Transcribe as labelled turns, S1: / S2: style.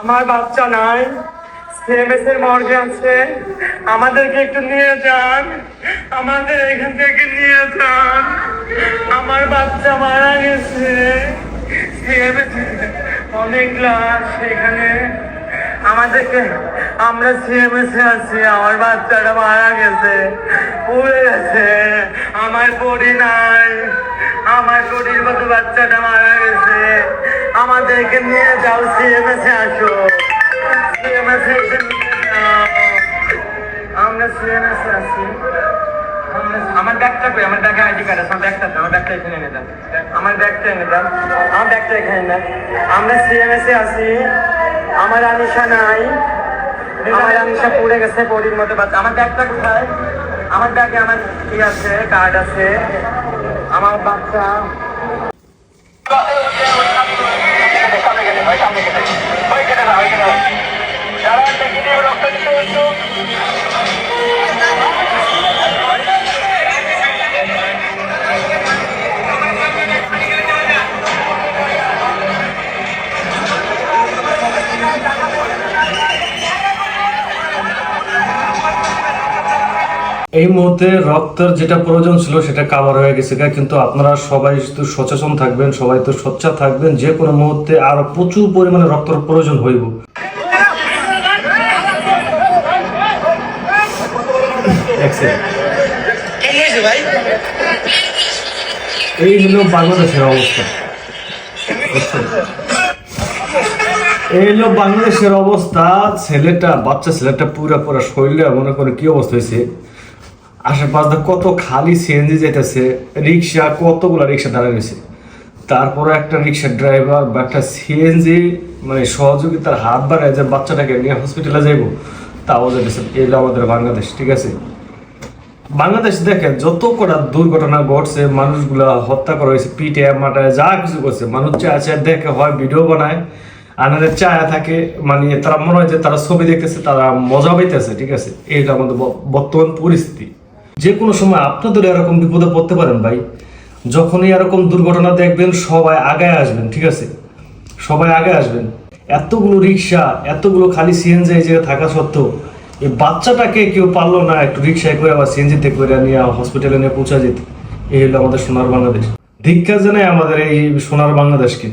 S1: আমার বাচ্চা নাই, সিএমএস এর মর্গে আছে, আমাদেরকে একটু নিয়ে যান, আমাদের এখান থেকে নিয়ে যান। আমার বাচ্চা মারা গেছে, সিএমএস অনেক লাশ এখানে, আমাদেরকে, আমরা সিএমএস এ আছি, আমার বাচ্চাটা মারা গেছে, পুড়ে গেছে, আমার পরি নাই, আমার পরির মতো বাচ্চাটা মারা গেছে, আমাদেরকে নিয়ে যাও, সিএমএস এ আসো, সিএমএস এ এসে নিয়ে যাও, আমরা সিএমএস এ আছি। আমার ব্যাগটা কই? আমার ব্যাগে আইডি কার্ড আছে, আমার ব্যাগটা দাও, আমার ব্যাগটা এখানে এনে দাও, আমার ব্যাগটা এনে দাও, আমার ব্যাগটা এখানে এনে দাও। আমরা সিএমএস এ আছি, আমার আনিশা নাই, আমার আনিশা পুড়ে গেছে পরির মতো বাচ্চা। আমার ব্যাগটা কোথায়? আমার ব্যাগে আমার কি আছে, কার্ড আছে, আমার বাচ্চা।
S2: এই মুহূর্তে রক্তের যেটা প্রয়োজন ছিল সেটা কাভার হয়ে গেছে, কিন্তু আপনারা সবাই তো সচেতন থাকবেন, সবাই তো সোচ্চার থাকবেন, যে কোনো মুহূর্তে আরো প্রচুর পরিমাণে রক্তের প্রয়োজন হইব। এই হলো বাংলাদেশের অবস্থা, এই হলো বাংলাদেশের অবস্থা। বাচ্চা ছেলেটা পুরা শরীরে মনে করে কি অবস্থা হয়েছে। আশেপাশে কত খালি সিএনজি যেতেছে, রিক্সা, কতগুলা রিক্সা দাঁড়িয়ে রয়েছে, তারপরে একটা রিক্সার ড্রাইভার বা একটা সিএনজি মানে সহযোগিতার হাত বাড়ায় যে বাচ্চাটাকে নিয়ে হসপিটালে যাইব, তাও যেতেছে। এই হলো আমাদের বাংলাদেশ, ঠিক আছে। বাংলাদেশ দেখেন যত কটা দুর্ঘটনা ঘটছে, মানুষগুলা হত্যা করা হয়েছে, পিটে মাটায় যা কিছু করছে, মানুষ আছে দেখে হয় ভিডিও বানায়, আনাদের চায়া থাকে, মানে তারা মনে হয় যে তারা ছবি দেখতেছে, তারা মজা পাইতেছে, ঠিক আছে। এইটা আমাদের বর্তমান পরিস্থিতি। যে কোনো সময় আপনাদের এরকম বিপদে পড়তে পারেন ভাই। যখনই এরকম দুর্ঘটনা দেখবেন সবাই আগে আসবেন, ঠিক আছে, সবাই আগে আসবেন। এতগুলো রিক্সা, এতগুলো খালি সিএনজি এই জায়গায় থাকা সত্ত্বেও এই বাচ্চাটাকে কেউ পারলো না একটু রিক্সায় করে আবার সিএনজিতে করে নিয়ে হসপিটালে নিয়ে পৌঁছা যেতে। এই হলো আমাদের সোনার বাংলাদেশ। ধিক্কার জানাই আমাদের এই সোনার বাংলাদেশকে।